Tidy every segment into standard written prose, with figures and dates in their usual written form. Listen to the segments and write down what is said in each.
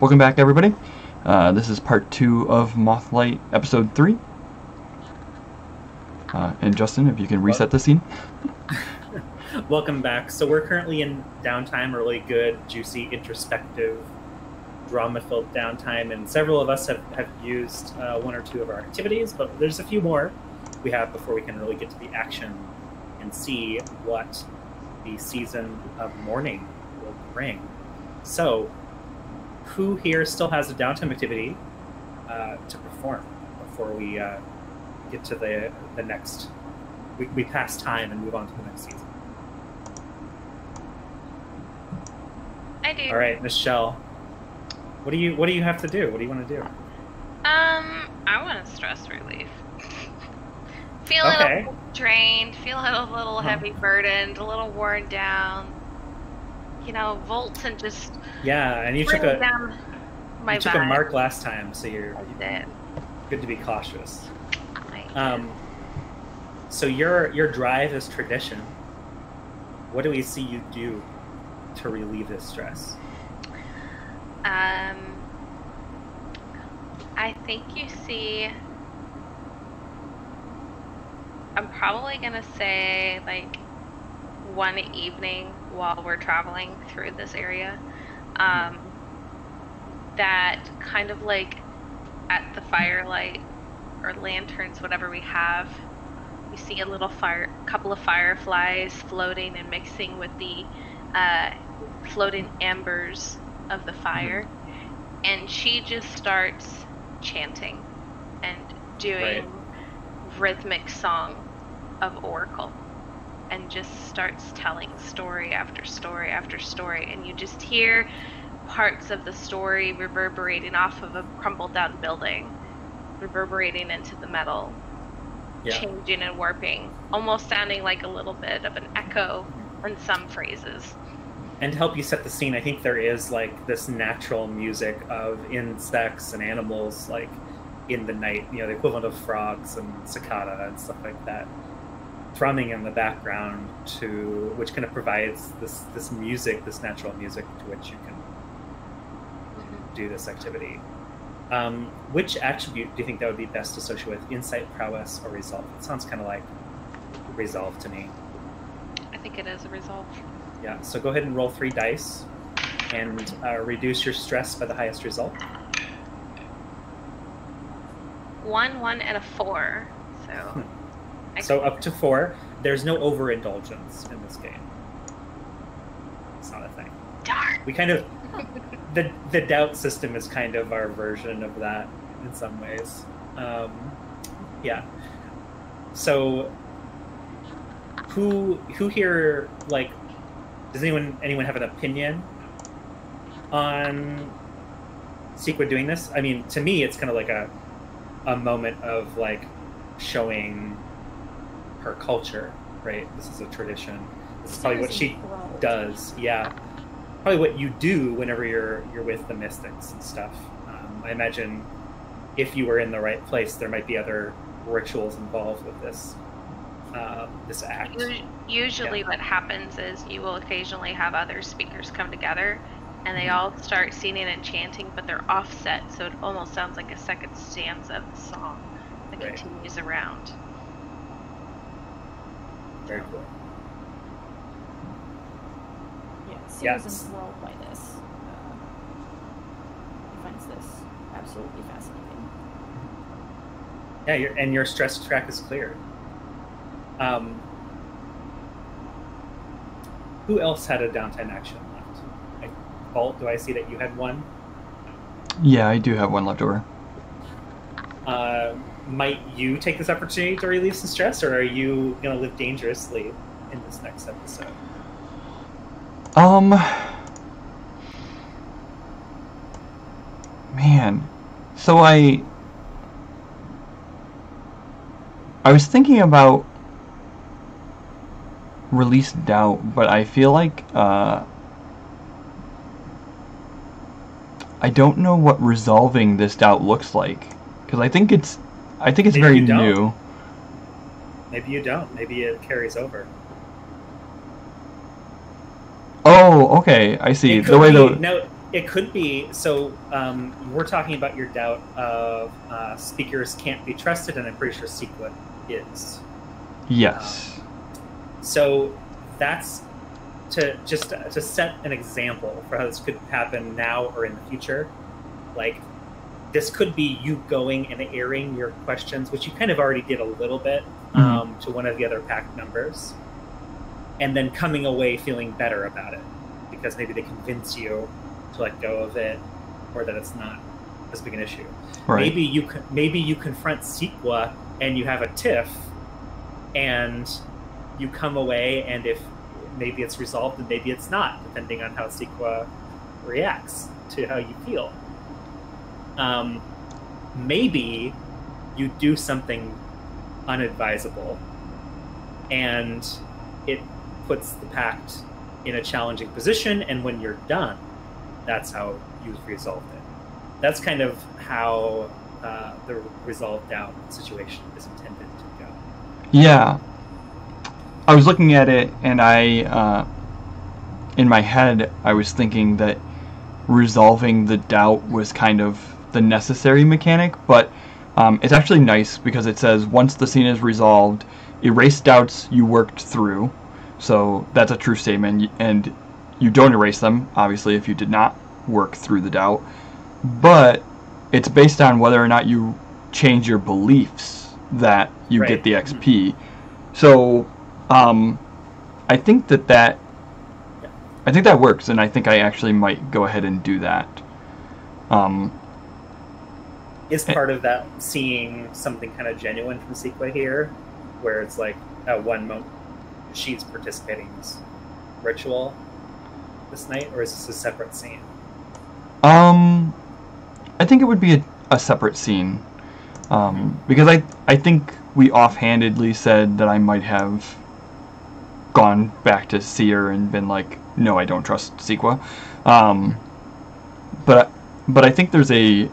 Welcome back, everybody. This is part 2 of Moth-Light, episode 3. And Justin, if you can reset the scene. Welcome back. So we're currently in downtime, really good, juicy, introspective, drama-filled downtime, and several of us have used one or two of our activities, but there's a few more we have before we can really get to the action and see what the season of mourning will bring. So, who here still has a downtime activity to perform before we get to the next? We pass time and move on to the next season. I do. All right, Nychelle. What do you have to do? What do you want to do? I want a stress relief. Feeling a little drained, feeling a little heavy burdened, a little worn down. You know, Vholt and just and you took down my took a mark last time, so you're good to be cautious. So your drive is tradition. What do we see you do to relieve this stress? I think you see. I'm probably gonna say like one evening while we're traveling through this area, that kind of like at the firelight or lanterns, whatever we have, you see a couple of fireflies floating and mixing with the floating embers of the fire, and she just starts chanting and doing rhythmic song of Oracle, and just starts telling story after story after story, and you just hear parts of the story reverberating off of a crumbled down building, reverberating into the metal, changing and warping, almost sounding like a little bit of an echo in some phrases. And to help you set the scene, I think there is like this natural music of insects and animals, like in the night, you know, the equivalent of frogs and cicada and stuff like that, thrumming in the background, which kind of provides this music, this natural music to which you can do this activity. Which attribute do you think that would be best associated with insight, prowess, or resolve? It sounds kind of like resolve to me. I think it is a resolve. Yeah, so go ahead and roll 3 dice and reduce your stress by the highest result. 1, 1, and a 4. So, so up to 4. There's no overindulgence in this game. It's not a thing. Darn. We kind of the doubt system is kind of our version of that in some ways. So who here, like, does anyone have an opinion on Sequa doing this? I mean, to me, it's kind of like a moment of like showing her culture, right? This is a tradition. This is probably what she does. Yeah, probably what you do whenever you're with the mystics and stuff. I imagine if you were in the right place, there might be other rituals involved with this this act. Usually what happens is you will occasionally have other speakers come together and they all start singing and chanting, but they're offset, so it almost sounds like a second stanza of the song that continues around. Very cool. Yeah, Sequa's enthralled by this. He finds this absolutely fascinating. Yeah, your stress track is cleared. Who else had a downtime action left? Vholt, do I see that you had one? Yeah, I do have one left over. Might you take this opportunity to relieve some stress, or are you going to live dangerously in this next episode? Man. So I was thinking about release doubt, but I feel like I don't know what resolving this doubt looks like, because I think it's very new. Maybe you don't. Maybe it carries over. Oh, okay. I see. The way It could be. So we're talking about your doubt of speakers can't be trusted, and I'm pretty sure Sequa is. Yes. So that's to set an example for how this could happen now or in the future. Like, this could be you going and airing your questions, which you kind of already did a little bit, to one of the other Pact members, and then coming away feeling better about it because maybe they convince you to let go of it, or that it's not as big an issue. Right. Maybe you confront Sequa and you have a tiff, and you come away, and if maybe it's resolved and maybe it's not, depending on how Sequa reacts to how you feel. Maybe you do something unadvisable, and it puts the Pact in a challenging position, and when you're done, that's how you've resolved it. That's kind of how the resolved doubt situation is intended to go. Yeah. I was looking at it, and I, in my head, I was thinking that resolving the doubt was kind of the necessary mechanic, but it's actually nice because it says once the scene is resolved, erase doubts you worked through. So that's a true statement, and you don't erase them, obviously, if you did not work through the doubt. But it's based on whether or not you change your beliefs that you get the XP. So I think that works, and I think I actually might go ahead and do that. Is part of that seeing something kind of genuine from Sequa here, where it's like at one moment she's participating in this ritual this night, or is this a separate scene? I think it would be a separate scene, because I think we offhandedly said that I might have gone back to T.S.E.E.R and been like, no, I don't trust Sequa. But I think there's a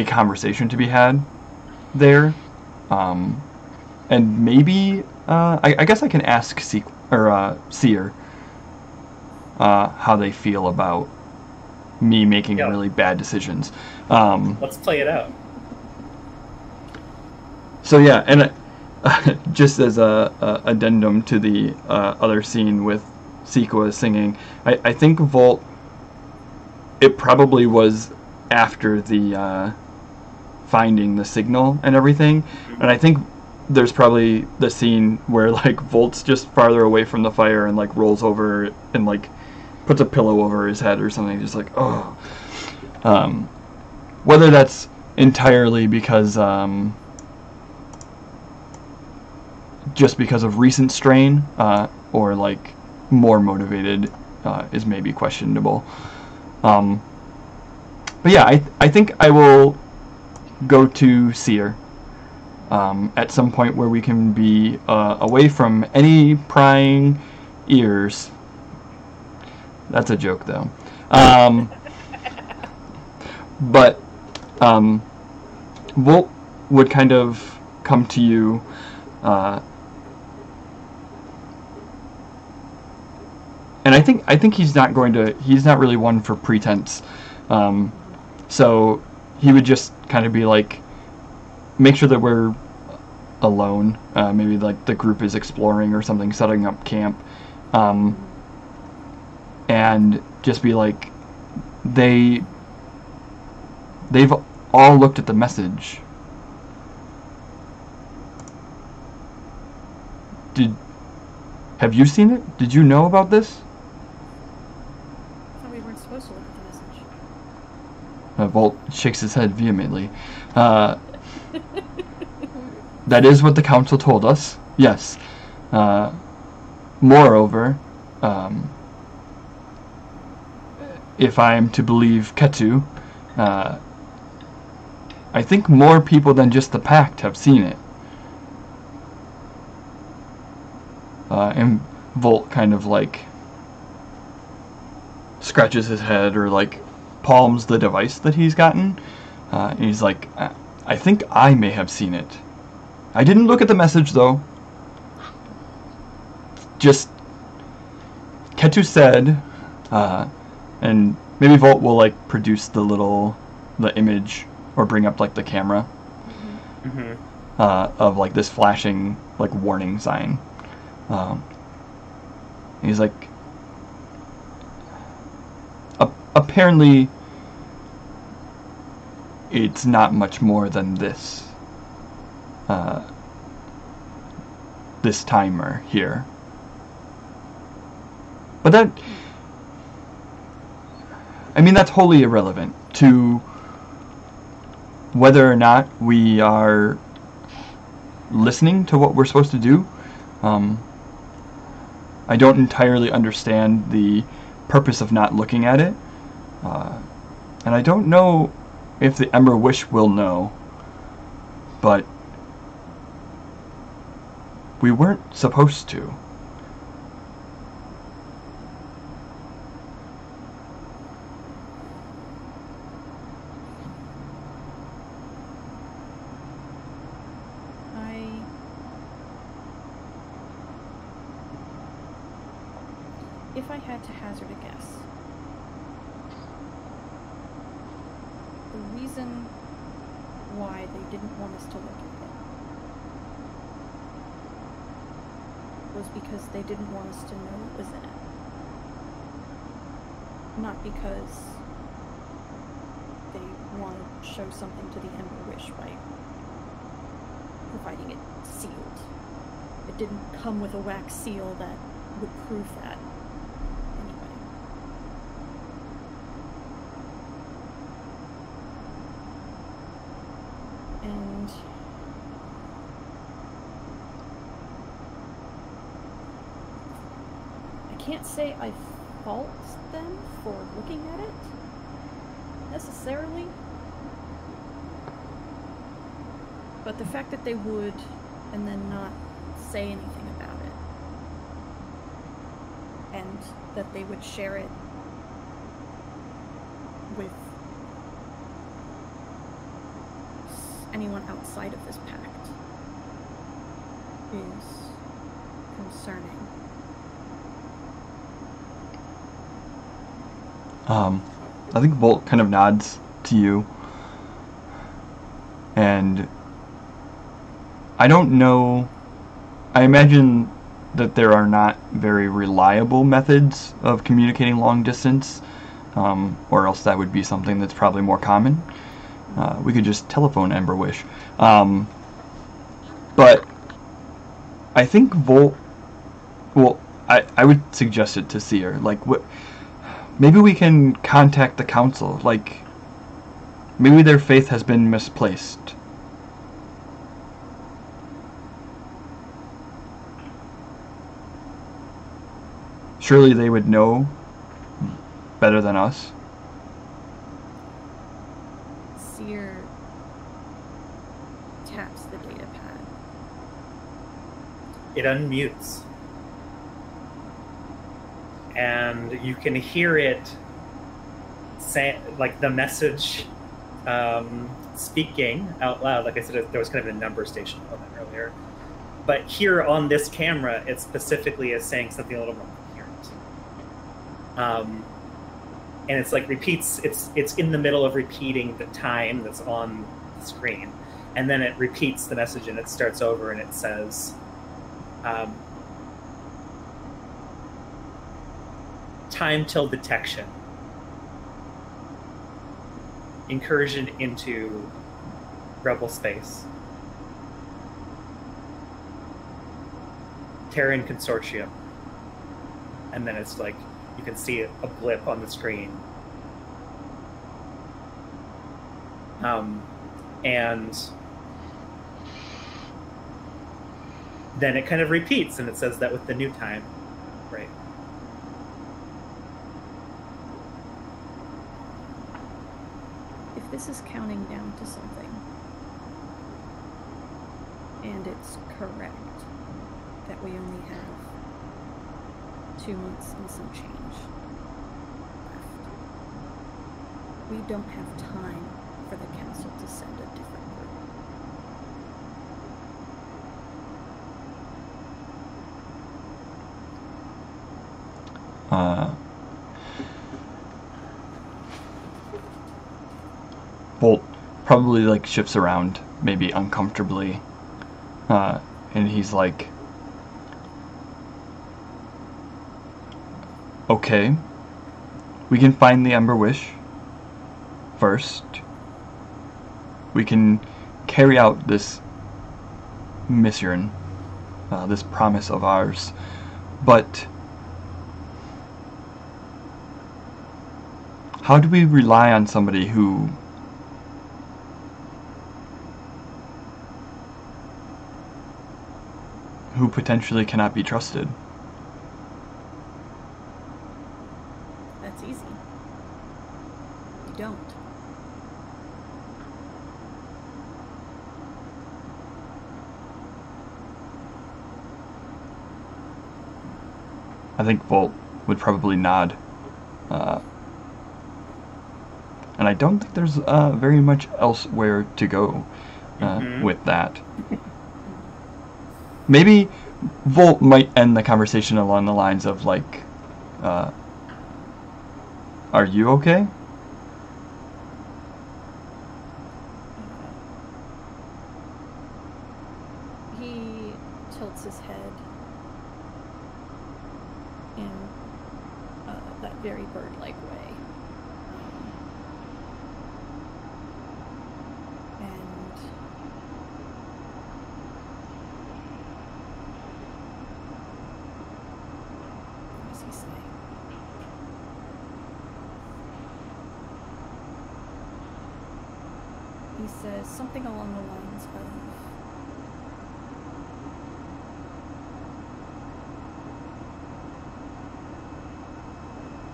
conversation to be had there, and maybe I guess I can ask T.S.E.E.R how they feel about me making really bad decisions. Let's play it out. So yeah, and just as a addendum to the other scene with Sequa singing, I think Vholt, it probably was after the finding the signal and everything, and I think there's probably the scene where like Vholt's just farther away from the fire and like rolls over and like puts a pillow over his head or something, just like, oh. Whether that's entirely because just because of recent strain, or like more motivated, is maybe questionable. But yeah, I think I will go to T.S.E.E.R at some point where we can be away from any prying ears. That's a joke, though. But Vholt would kind of come to you, and I think he's not really one for pretense. So he would just kind of be like, make sure that we're alone. Maybe like the group is exploring or something, setting up camp. And just be like, they've all looked at the message. Have you seen it? Did you know about this? I thought we weren't supposed to look at the message. Vholt shakes his head vehemently. That is what the council told us. Yes. Moreover, if I am to believe Kettu, I think more people than just the Pact have seen it. And Vholt kind of like scratches his head or like palms the device that he's gotten. And he's like, I think I may have seen it. I didn't look at the message though. Just Kettu said, and maybe Vholt will like produce the image or bring up like the camera of like this flashing like warning sign. He's like, apparently it's not much more than this. This timer here. But that, I mean, that's wholly irrelevant to whether or not we are listening to what we're supposed to do. I don't entirely understand the purpose of not looking at it. And I don't know if the Ember Wish will know. But we weren't supposed to. If I had to hazard a guess, the reason why they didn't want us to look at it was because they didn't want us to know it was in it. Not because they want to show something to the Ember Wish by providing it sealed. It didn't come with a wax seal that would prove that. And I can't say I fault them for looking at it necessarily, but the fact that they would and then not say anything about it, and that they would share it with anyone outside of this pact is concerning. I think Vholt kind of nods to you, and I don't know, I imagine that there are not very reliable methods of communicating long distance, or else that would be something that's probably more common. We could just telephone Ember Wish. But I think Vholt, well, I would suggest it to T.S.E.E.R. Like, maybe we can contact the council. Like, maybe their faith has been misplaced. Surely they would know better than us. T.S.E.E.R. taps the data pad. It unmutes. And you can hear it say, like, the message speaking out loud. Like I said, there was kind of a number station on that earlier. But here on this camera, it specifically is saying something a little more coherent. And it's like repeats, it's in the middle of repeating the time that's on the screen. And then it repeats the message and it starts over and it says, time till detection. Incursion into rebel space. Terran Consortium. And then it's like, you can see a blip on the screen. And then it kind of repeats and it says that with the new time, right? If this is counting down to something, and it's correct that we only have 2 months and some change left, we don't have time for the council to send a different group. Vholt probably like shifts around, maybe uncomfortably, and he's like, okay, we can find the Ember Wish first. We can carry out this mission, this promise of ours, but how do we rely on somebody who potentially cannot be trusted? That's easy. You don't. I think Vholt would probably nod. And I don't think there's very much elsewhere to go with that. Maybe Vholt might end the conversation along the lines of like, are you okay? He tilts his head in that very bird-like way. And what does he say? He says something along the lines of,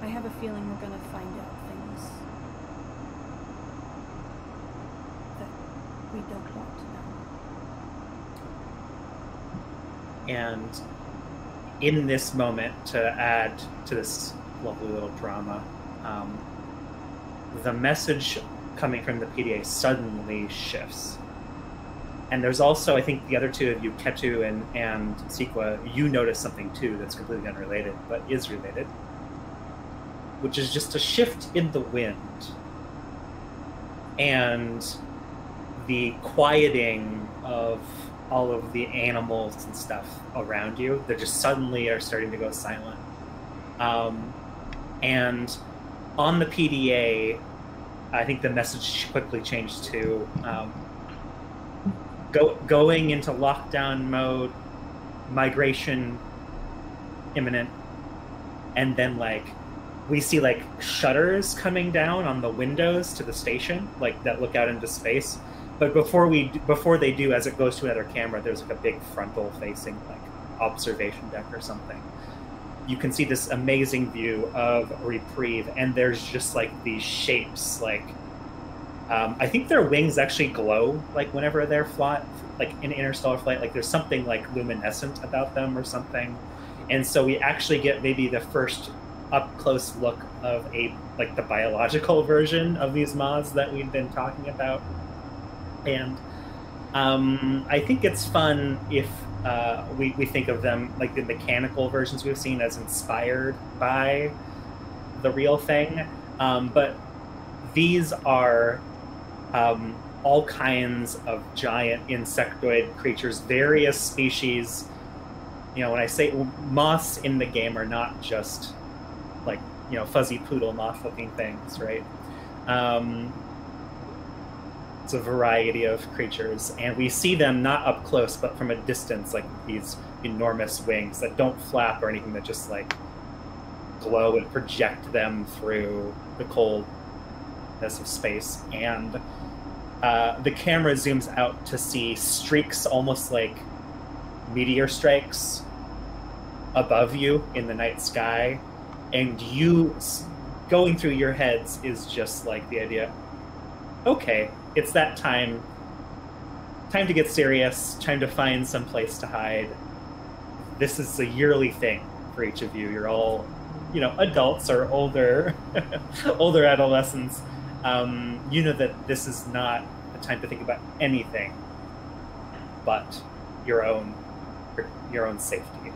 I have a feeling we're going to find out things that we don't want to know. And in this moment, to add to this lovely little drama, the message coming from the PDA suddenly shifts. And there's also, I think the other two of you, Kettu and Sequa, you notice something too that's completely unrelated, but is related, which is just a shift in the wind and the quieting of all of the animals and stuff around you. They just suddenly are starting to go silent. And on the PDA, I think the message quickly changed to going into lockdown mode, migration imminent, and then like we see like shutters coming down on the windows to the station, like that look out into space. But before they do, as it goes to another camera, there's like a big frontal facing like observation deck or something. You can see this amazing view of Reprieve, and there's just like these shapes, like I think their wings actually glow like whenever they're like in interstellar flight, like there's something like luminescent about them or something. And so we actually get maybe the first up close look of like the biological version of these moths that we've been talking about. And I think it's fun if we think of them, like the mechanical versions we've seen, as inspired by the real thing. But these are all kinds of giant insectoid creatures, various species. You know, when I say moths in the game are not just like, you know, fuzzy poodle moth looking things, right? It's a variety of creatures, and we see them not up close, but from a distance, like these enormous wings that don't flap or anything, that just like glow and project them through the coldness of space. And the camera zooms out to see streaks, almost like meteor strikes, above you in the night sky, and you going through your heads is just like the idea, okay, it's that time to get serious, time to find some place to hide. This is a yearly thing for each of you. You're all, you know, adults or older older adolescents. You know that this is not a time to think about anything but your own safety.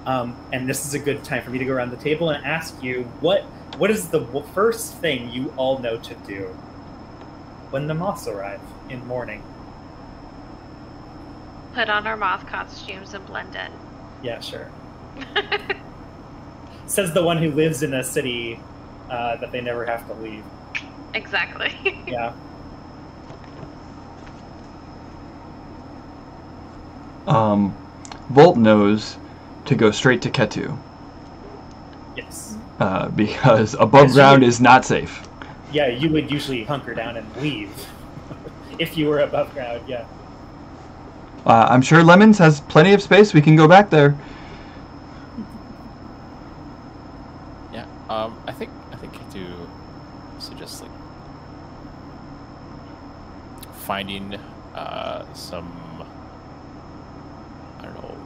And this is a good time for me to go around the table and ask you, what is the first thing you all know to do when the moths arrive in morning. Put on our moth costumes and blend in. Yeah, sure. Says the one who lives in a city that they never have to leave. Exactly. Yeah. Vholt knows to go straight to Kettu. Yes. Because above ground is not safe. Yeah, you would usually hunker down and leave if you were above ground. Yeah. I'm sure Lemons has plenty of space. We can go back there. Yeah. I think Kettu suggests like finding some, I don't know,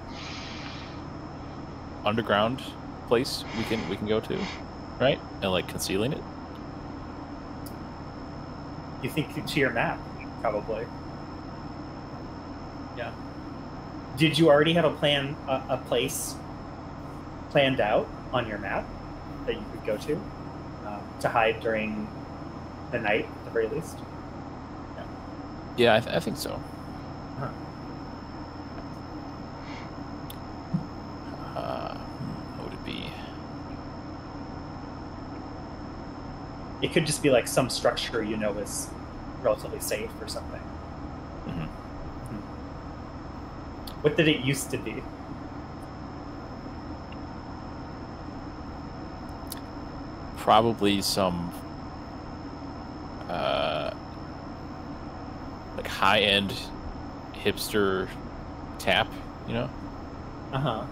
underground place we can go to, right? And like concealing it. You think to your map, probably. Yeah. Did you already have a place planned out on your map that you could go to hide during the night, at the very least? Yeah, I think so. Huh. What would it be? It could just be like some structure you know is relatively safe or something. Mm-hmm. What did it used to be? Probably some like high-end hipster tap, you know? Uh-huh.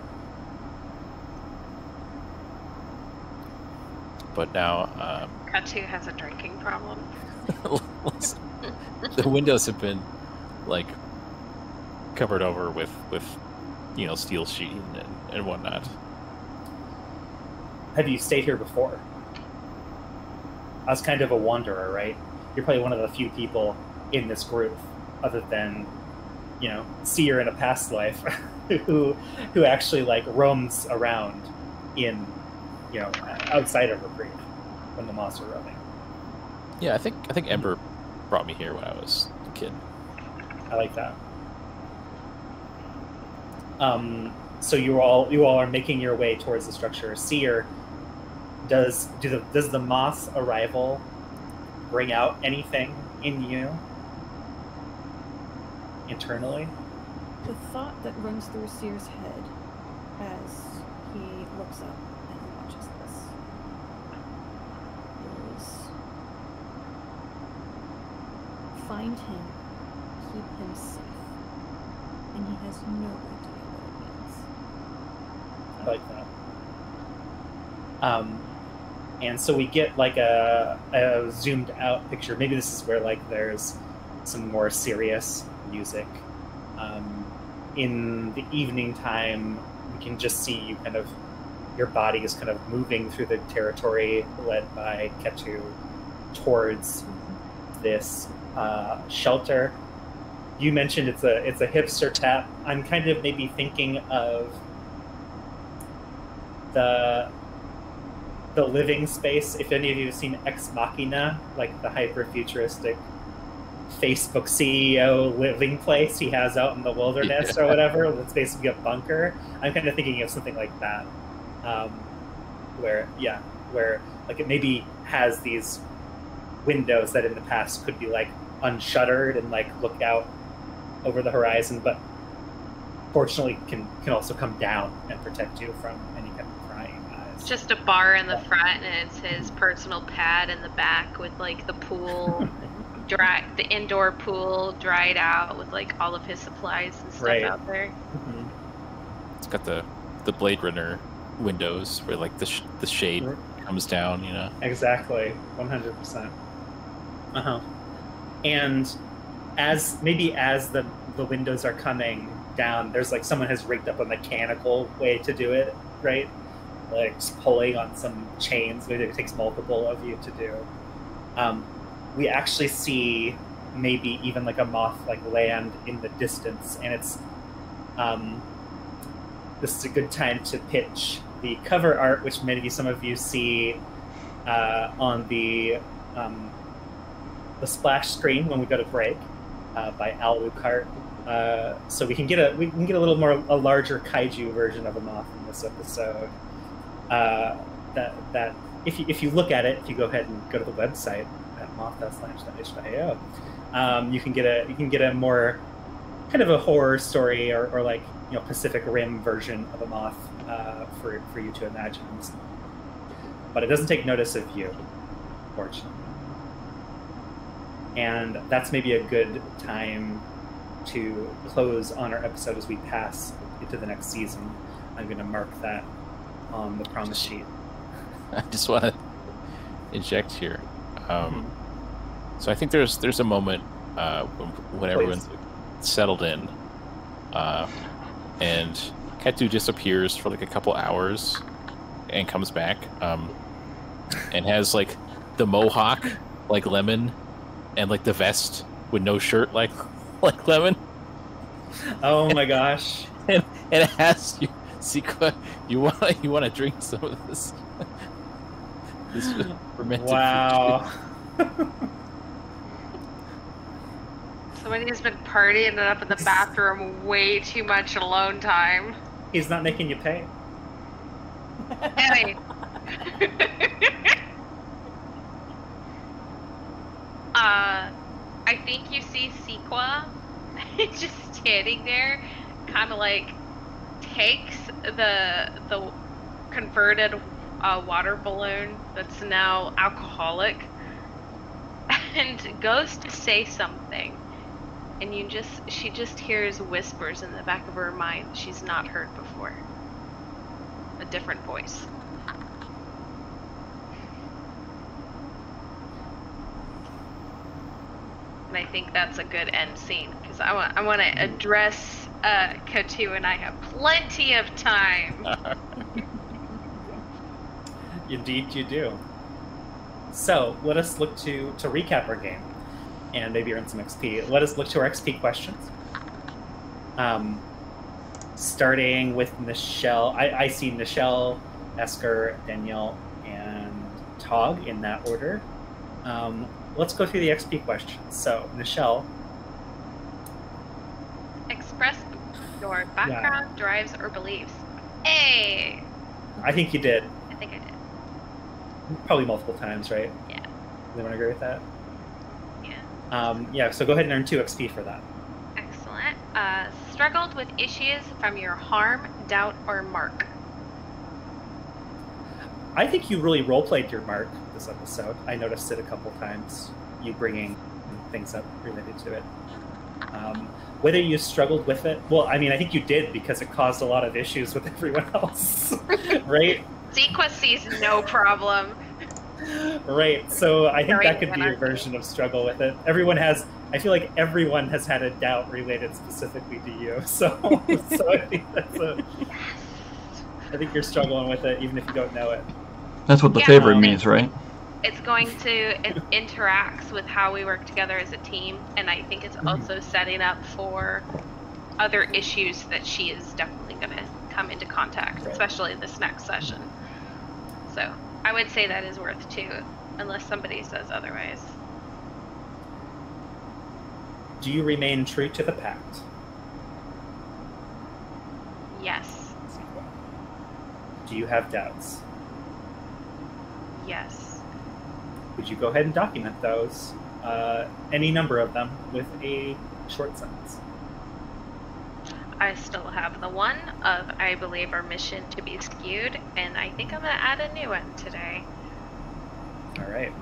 But now Kettu has a drinking problem. the windows have been like covered over with steel sheeting and whatnot. Have you stayed here before? I was kind of a wanderer, right? You're probably one of the few people in this group, other than, T.S.E.E.R in a past life, who actually like roams around in, outside of Reprieve when the moths are roaming. Yeah, I think Ember brought me here when I was a kid. I like that. So you all are making your way towards the structure. T.S.E.E.R, does the moth's arrival bring out anything in you internally? The thought that runs through T.S.E.E.R's head as he looks up and watches this is find him, keep him safe, and he has no idea what it means. I like that. And so we get like a zoomed out picture. Maybe this is where like there's some more serious music. In the evening time, we can just see you kind of, your body is kind of moving through the territory led by Kettu towards this shelter. You mentioned it's a hipster tap. I'm kind of maybe thinking of the living space. If any of you have seen Ex Machina, like the hyper-futuristic Facebook CEO living place he has out in the wilderness or whatever, that's basically a bunker. I'm kind of thinking of something like that, where like it maybe has these windows that in the past could be like unshuttered and like look out over the horizon, but fortunately can also come down and protect you from any kind of prying eyes. It's just a bar in the front, and it's his personal pad in the back with like the pool, the indoor pool dried out with like all of his supplies and stuff out there. Mm-hmm. It's got the Blade Runner windows where like the shade comes down, Exactly, 100%. And as the windows are coming down, there's like someone has rigged up a mechanical way to do it, right? Like just pulling on some chains. Maybe it takes multiple of you to do. We actually see maybe even like a moth like land in the distance, and it's this is a good time to pitch the cover art, which maybe some of you see on the the splash screen when we go to break by Alucard. So we can get a little more a larger kaiju version of a moth in this episode. That if you look at it, if you go ahead and go to the website at moth.slash.itch.io, you can get a more kind of a horror story or like Pacific Rim version of a moth for you to imagine. But it doesn't take notice of you, fortunately. And that's maybe a good time to close on our episode as we pass into the next season. I'm going to mark that on the promise sheet. I just want to inject here. So I think there's a moment when everyone's settled in, and Kettu disappears for like a couple hours and comes back, and has like the mohawk like Lemon, and like the vest with no shirt like Lemon. Oh my gosh! and it has you, Sequa. You want to drink some of this? This fermented wow. Somebody has been partying it up in the bathroom way too much alone time. He's not making you pay. Anyway. I think you see Sequa just standing there, kind of like takes the converted water balloon that's now alcoholic and goes to say something, and she just hears whispers in the back of her mind she's not heard before. A different voice. And I think that's a good end scene, because I want to address Kettu, and I have plenty of time. Indeed you do. So let us look to recap our game and maybe earn some XP. Let us look to our XP questions. Starting with Nychelle. I see Nychelle, Eskur, Danielle, and Tog in that order. Let's go through the XP questions. So, Nychelle. Express your background, drives, or beliefs. Hey! I think you did. I think I did. Probably multiple times, right? Yeah. Anyone agree with that? Yeah. Yeah, so go ahead and earn 2 XP for that. Excellent. Struggled with issues from your harm, doubt, or mark. I think you really roleplayed your mark this episode. I noticed it a couple times, you bringing things up related to it. Whether you struggled with it, well, I mean, I think you did, because it caused a lot of issues with everyone else, right? Sequa sees no problem. Right, so I think that could be your version of struggle with it. I feel like everyone has had a doubt related specifically to you, so I think I think you're struggling with it, even if you don't know it. That's what the favorite means, right? It interacts with how we work together as a team, and I think it's also setting up for other issues that she is definitely going to come into contact, especially in this next session. So I would say that is worth 2, unless somebody says otherwise. Do you remain true to the Pact? Yes. Do you have doubts? Yes. Would you go ahead and document those, any number of them, with a short sentence? I still have the one of I believe our mission to be skewed, and I think I'm going to add a new one today. All right.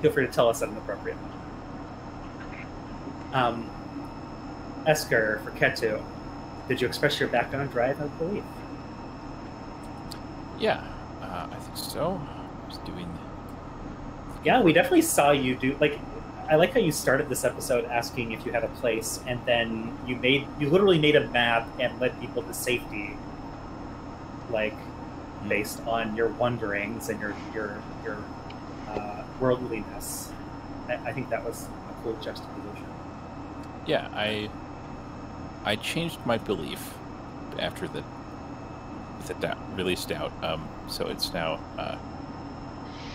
Feel free to tell us at an appropriate moment. Okay. Eskur, for Kettu, did you express your background, drive, and belief? Yeah, I think so. Just doing. Yeah, we definitely saw you do. Like, I like how you started this episode asking if you had a place, and then you literally made a map and led people to safety, like based on your wanderings and your worldliness. I think that was a cool juxtaposition. Yeah, I changed my belief after the released out. So it's now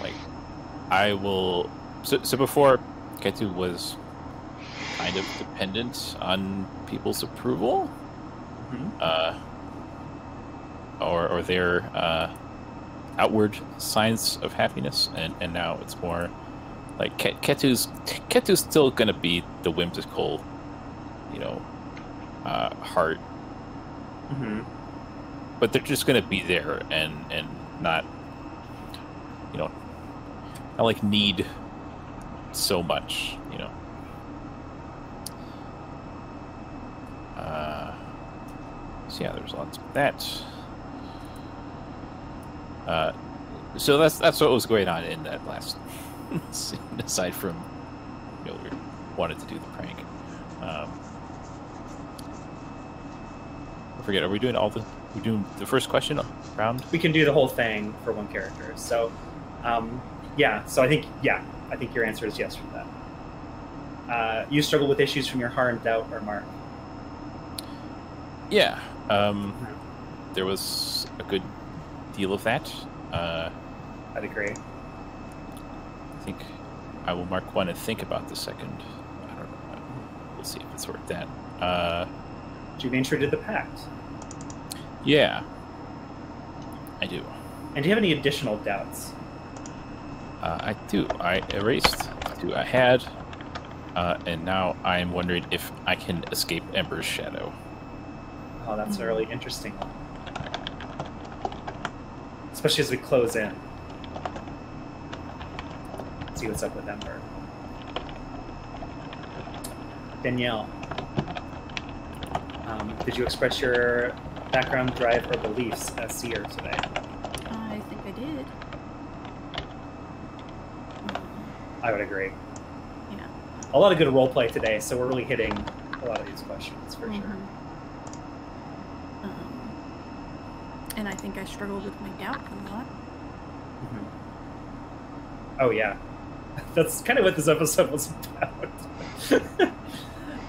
like I will So before, Kettu was kind of dependent on people's approval, or their outward signs of happiness, and now it's more like Kettu's still gonna be the whimsical, heart, but they're just gonna be there and not, not like need so much, So yeah, there's lots of that. So that's what was going on in that last scene, aside from we wanted to do the prank. I forget. Are we doing we doing the first question round? We can do the whole thing for one character. So, yeah. So I think your answer is yes for that. You struggle with issues from your harm, doubt, or mark. Yeah. There was a good deal of that. I'd agree. I think I will mark one and think about the second. I don't know. We'll see if it's worth that. Do you venture to the Pact? Yeah. I do. And do you have any additional doubts? I do. I erased two I had, and now I'm wondering if I can escape Ember's shadow. Oh, that's a really interesting one. Especially as we close in. See what's up with Ember. Danielle, did you express your background, drive, or beliefs as seer today? I think I did. I would agree. Yeah. A lot of good roleplay today, so we're really hitting a lot of these questions for sure. And I think I struggled with my doubt a lot. Oh yeah, that's kind of what this episode was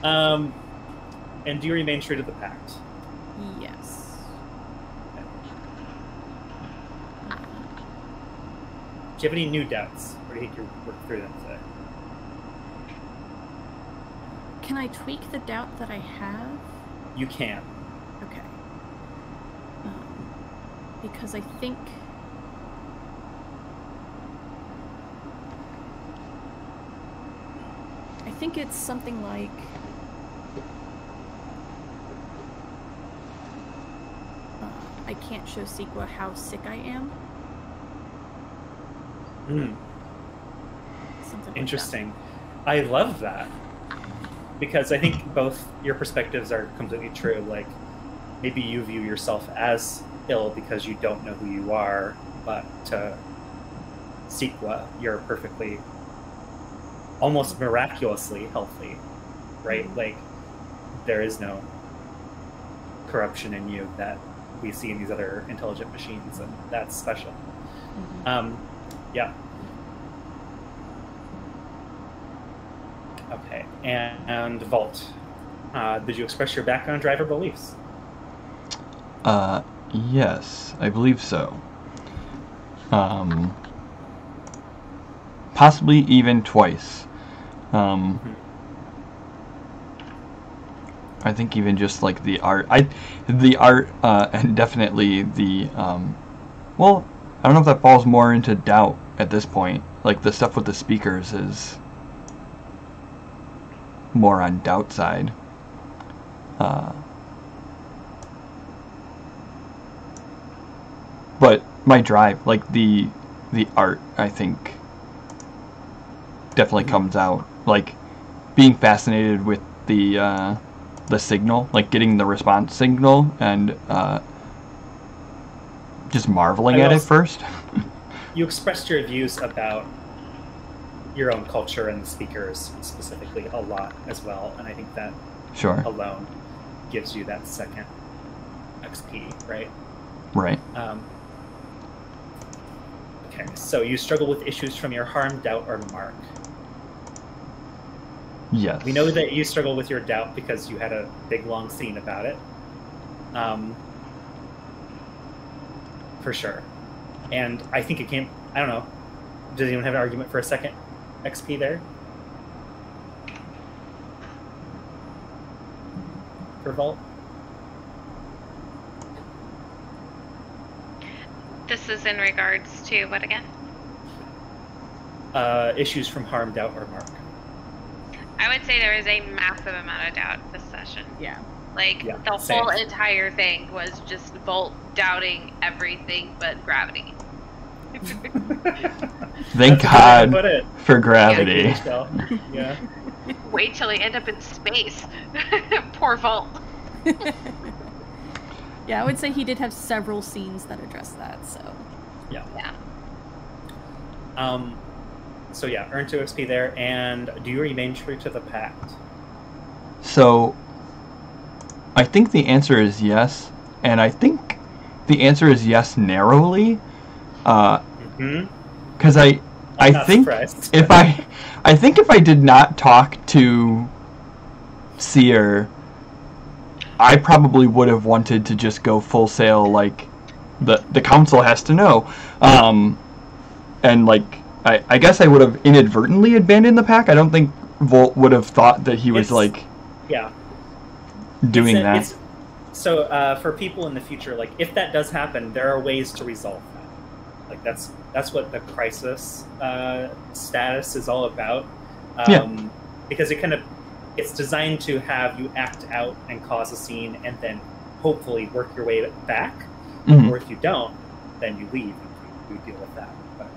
about. And do you remain true to the Pact? Yes. Okay. Do you have any new doubts, or do you think you worked through them today? Can I tweak the doubt that I have? You can. Okay. Because I think it's something like I can't show Sequa how sick I am. Something Interesting. Like I love that, because I think both your perspectives are completely true. Like, maybe you view yourself as ill because you don't know who you are, but to Sequa, you're perfectly, almost miraculously healthy, right? Like, there is no corruption in you that we see in these other intelligent machines, and that's special. Yeah. Okay, and Vholt, did you express your background, driver, beliefs? Yes, I believe so. Possibly even twice. I think even just like the art, and definitely the, well, I don't know if that falls more into doubt at this point. Like, the stuff with the speakers is more on doubt side. But my drive, like the art, I think definitely comes out. Like, being fascinated with the signal, like getting the response signal, and just marveling at it first. You expressed your views about your own culture and the speakers specifically a lot as well, and I think that alone gives you that second XP, right? Right. Okay, so you struggle with issues from your harm, doubt, or mark. Yes. We know that you struggle with your doubt because you had a big, long scene about it. For sure. And I think it came... I don't know. Does anyone have an argument for a second? XP there? For Vholt? This is in regards to what again? Issues from harm, doubt, or mark. I would say there was a massive amount of doubt this session. Yeah. Like, Yeah, the same. whole entire thing was just Vholt doubting everything but gravity. Thank That's a good way to put God it. for Thank gravity. you, Nychelle. Yeah. Wait till they end up in space. Poor Vholt. Yeah, I would say he did have several scenes that address that, so. Yeah. Yeah. So yeah, earn 2 XP there, and do you remain true to the Pact? So, I think the answer is yes, and I think the answer is yes narrowly. Because I not think surprised. if I did not talk to T.S.E.E.R, I probably would have wanted to just go full sail, like the council has to know, and like I guess I would have inadvertently abandoned the pack. I don't think Vholt would have thought that he was yeah doing that. So for people in the future, like if that does happen, there are ways to resolve that. Like that's what the crisis status is all about. Because it's designed to have you act out and cause a scene, and then hopefully work your way back. Mhm. Or if you don't, then you leave and you deal with that. But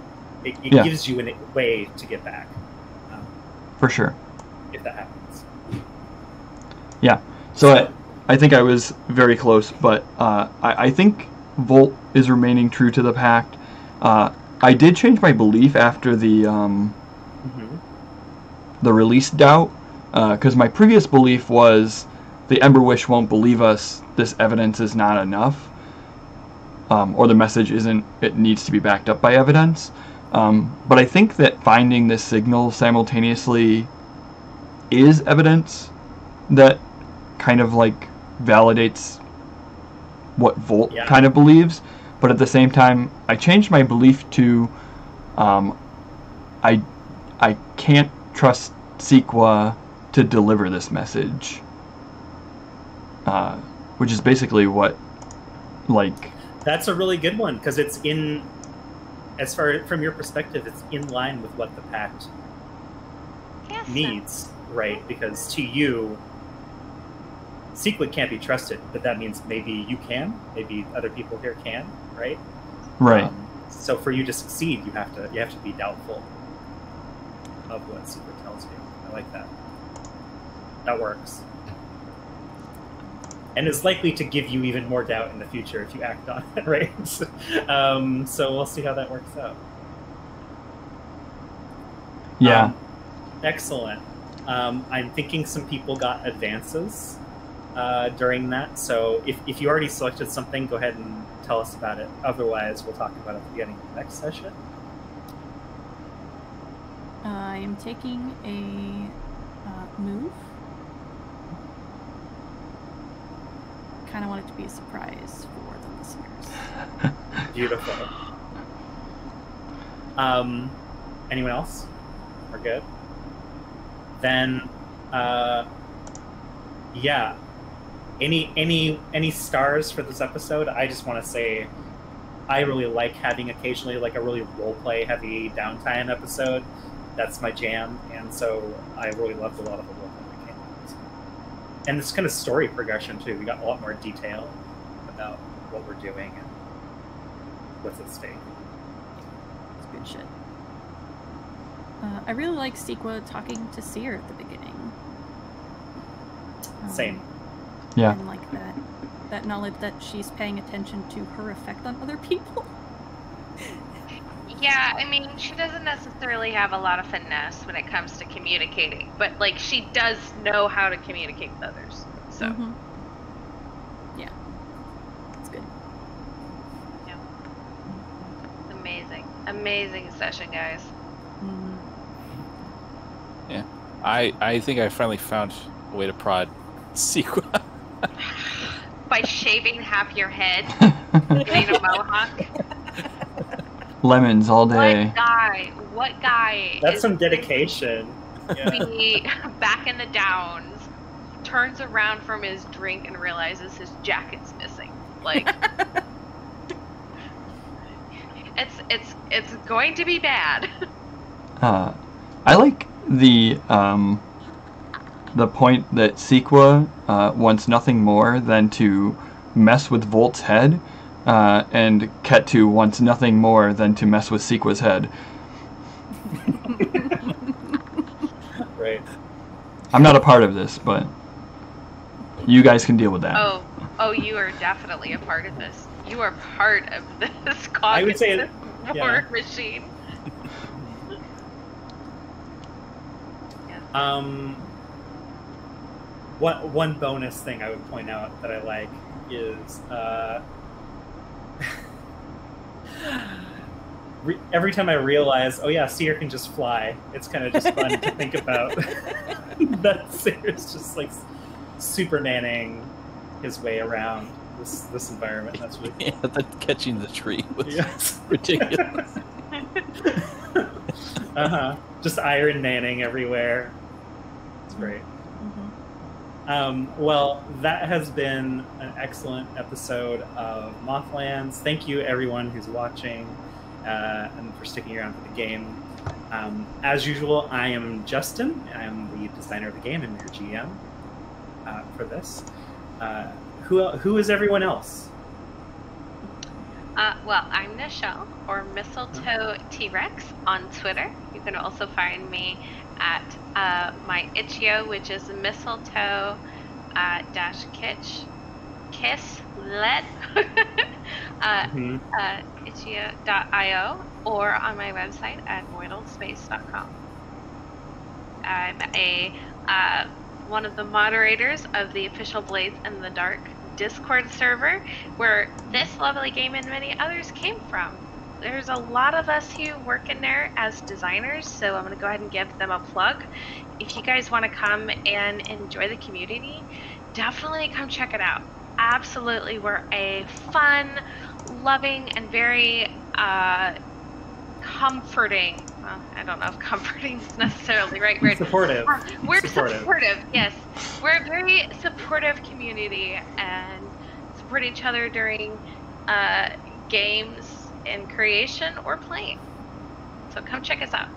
it Yeah. gives you a way to get back For sure. if that happens. Yeah. So I think I was very close, but I think Vholt is remaining true to the pact. I did change my belief after the release doubt, because my previous belief was the Ember Wish won't believe us, this evidence is not enough, or the message isn't, it needs to be backed up by evidence. But I think that finding this signal simultaneously is evidence that kind of like validates what Vholt kind of believes. But at the same time, I changed my belief to I can't trust Sequa to deliver this message, which is basically what, like... That's a really good one, because it's in, as far from your perspective, it's in line with what the Pact needs, right? Because to you, Sequa can't be trusted, but that means maybe you can, maybe other people here can, right? Right. So for you to succeed, you have to be doubtful of what Sequa tells you. I like that. That works. And is likely to give you even more doubt in the future if you act on it, right? So we'll see how that works out. Yeah. Excellent. I'm thinking some people got advances during that, so if you already selected something, go ahead and tell us about it. Otherwise, we'll talk about it at the beginning of the next session. I am taking a move. Kind of want it to be a surprise for the listeners. Beautiful. Anyone else? We're good. Then, yeah. Any stars for this episode? I just want to say, I really like having occasionally like a really roleplay heavy downtime episode. That's my jam, and so I really loved a lot of the roleplay that came out. And this kind of story progression too. We got a lot more detail about what we're doing and what's at stake. It's good shit. I really like Sequa talking to T.S.E.E.R at the beginning. Same. Yeah. And like that knowledge that she's paying attention to her effect on other people. Yeah, I mean, she doesn't necessarily have a lot of finesse when it comes to communicating, but like she does know how to communicate with others. So, yeah, it's good. Yeah, amazing session, guys. Yeah, I think I finally found a way to prod Sequa. By shaving half your head, getting a mohawk. lemons all day. What guy That's is some dedication. Yeah. be back in the downs, turns around from his drink and realizes his jacket's missing? Like, it's going to be bad. I like the point that Sequa wants nothing more than to mess with Vholt's head, and Kettu wants nothing more than to mess with Sequa's head. Right. I'm not a part of this, but you guys can deal with that. Oh, you are definitely a part of this. You are part of this I would say, war machine. One bonus thing I would point out that I like is every time I realize, oh yeah, Seer can just fly. It's kind of just fun to think about that Seer is just like Supermaning his way around this environment. That's really cool. Yeah, the catching the tree was Yes. ridiculous. Just Iron Manning everywhere. It's great. Well, that has been an excellent episode of Mothlands. Thank you, everyone who's watching and for sticking around for the game. As usual, I am Justin. I am the designer of the game and your GM for this. Who is everyone else? Well, I'm Nychelle, or Mistletoe T-Rex on Twitter. You can also find me at my itch.io, which is mistletoe -kiss.let itch.io, or on my website at moidalspace.com. I'm one of the moderators of the official Blades in the Dark Discord server, where this lovely game and many others came from. There's a lot of us who work in there as designers, so I'm going to go ahead and give them a plug. If you guys want to come and enjoy the community, definitely come check it out. Absolutely, we're a fun, loving, and very comforting. Well, I don't know if comforting is necessarily the right word. Supportive. We're supportive, yes. We're a very supportive community and support each other during games in creation or playing. So come check us out.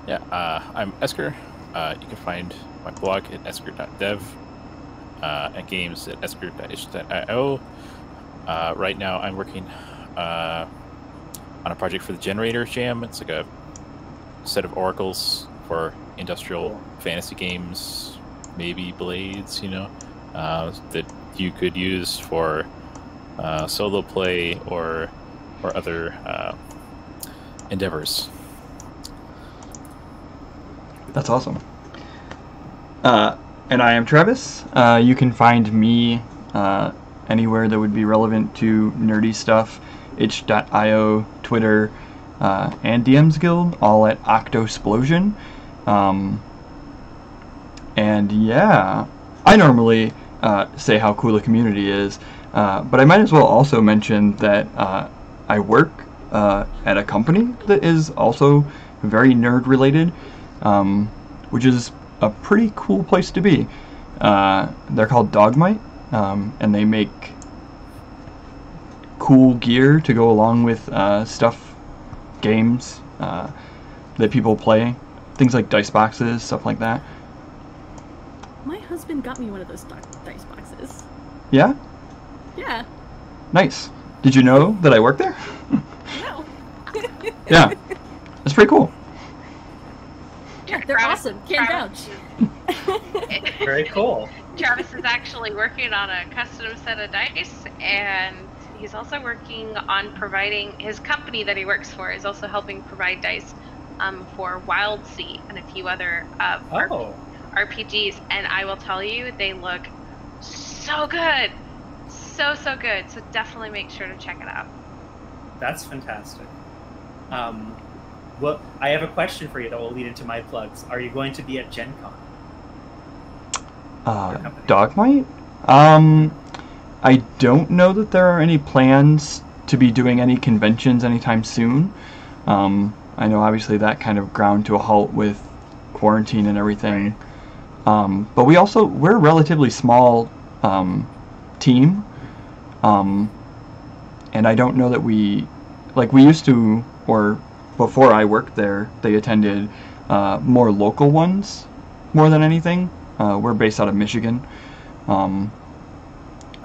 Yeah, I'm Esker. You can find my blog at eskur.dev and games at eskur.itch.io. Right now I'm working on a project for the Generator Jam. It's like a set of oracles for industrial fantasy games, maybe Blades, that you could use for solo play or other endeavors. That's awesome. And I am Travis. You can find me anywhere that would be relevant to nerdy stuff. itch.io, Twitter, and DM's Guild, all at Octosplosion. And yeah, I normally say how cool the community is, but I might as well also mention that I work at a company that is also very nerd related, which is a pretty cool place to be. They're called Dogmite, and they make cool gear to go along with stuff, games that people play, things like dice boxes, stuff like that. My husband got me one of those dice boxes. Yeah? Yeah. Nice. Did you know that I work there? No. Yeah. That's pretty cool. Yeah, they're awesome. Can't vouch. Very cool. Travis is actually working on a custom set of dice, and he's also working on providing, his company that he works for is also helping provide dice for Wild Sea and a few other RPGs, and I will tell you, they look so good. So good. So definitely make sure to check it out. That's fantastic. Well, I have a question for you that will lead into my plugs. Are you going to be at Gen Con? Dogmite? I don't know that there are any plans to be doing any conventions anytime soon. I know obviously that kind of ground to a halt with quarantine and everything. But we're a relatively small team. And I don't know that we used to, or before I worked there, they attended more local ones more than anything. We're based out of Michigan.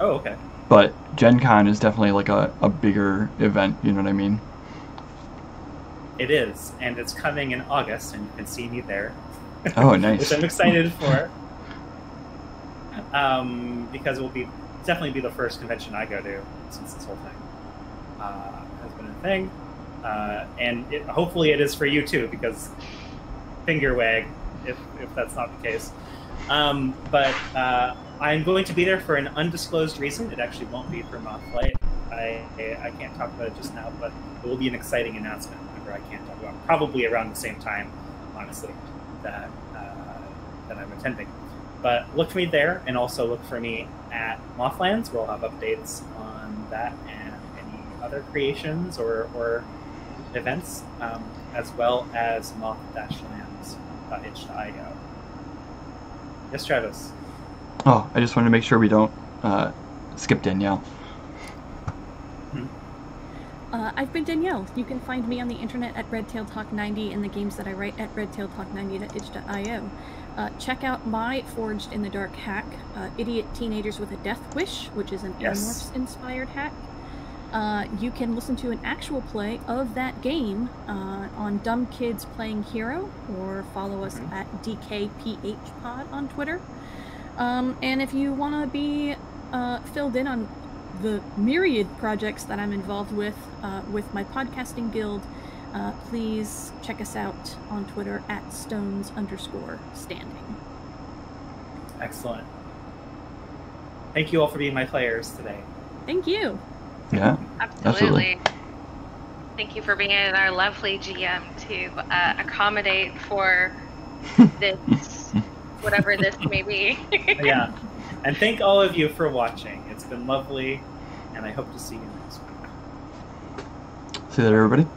Oh, okay. But Gen Con is definitely like a bigger event, you know what I mean? It is, and it's coming in August, and you can see me there. Oh, nice. Which I'm excited for. Because it will definitely be the first convention I go to since this whole thing has been a thing. And hopefully it is for you too, because finger wag if that's not the case. But I'm going to be there for an undisclosed reason. It actually won't be for Moth-Light. I can't talk about it just now, but it will be an exciting announcement. Whenever I can't talk about it. Probably around the same time, honestly, that I'm attending. But look for me there, and also look for me at Mothlands, where I'll have updates on that and any other creations or events, as well as moth-lands.itch.io. Yes, Travis? Oh, I just wanted to make sure we don't skip Danielle. I've been Danielle. You can find me on the internet at RedtailTalk90 and the games that I write at redtailtalk90.itch.io. Check out my Forged in the Dark hack, Idiot Teenagers with a Death Wish, which is an Animorphs-inspired hack. You can listen to an actual play of that game on Dumb Kids Playing Hero, or follow us at DKPHPod on Twitter. And if you want to be filled in on the myriad projects that I'm involved with my podcasting guild, please check us out on Twitter at stones_standing. Excellent. Thank you all for being my players today. Thank you. Yeah, absolutely. Thank you for being our lovely GM to accommodate for this, whatever this may be. Yeah. And thank all of you for watching. It's been lovely, and I hope to see you next week. See you there, everybody.